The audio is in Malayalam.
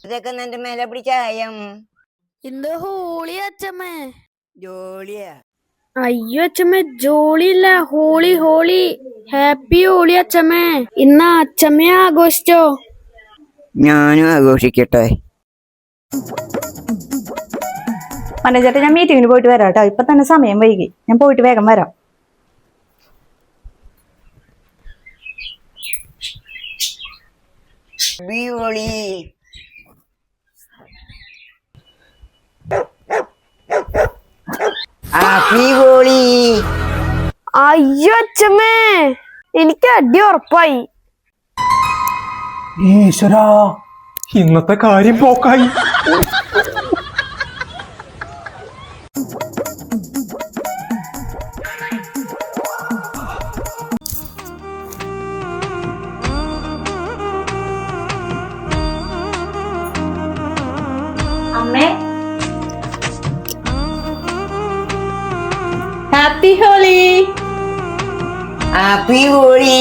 ഇതൊക്കെ നിന്റെ മേലെ പിടിച്ചായം ഇന്ന് ഹോളി അച്ഛമ്മേ. ജോളിയാ? അയ്യോ അച്ഛമ്മേ, ജോളിയില്ല, ഹോളി ഹോളി. ഹാപ്പി ഹോളി അച്ഛമ്മേ. ഇന്ന് അച്ഛമ്മയെ ആഘോഷിച്ചോ? ഞാനും ആഘോഷിക്കട്ടെ. മനോജേട്ടാ, ഞാൻ മീറ്റിങ്ങിന് പോയിട്ട് വരാം കേട്ടോ. ഇപ്പൊ തന്നെ സമയം വൈകി, ഞാൻ പോയിട്ട് വേഗം വരാം. ഹോളി. ഹാപ്പി ഹോളി. അയ്യോ അച്ഛമ്മേ, എനിക്ക് അടി ഉറപ്പായി. ഈശ്വരാ, ഇന്നത്തെ കാര്യം പോക്കായി. അമ്മേ, ഹാപ്പി ഹോളി. Happy holy.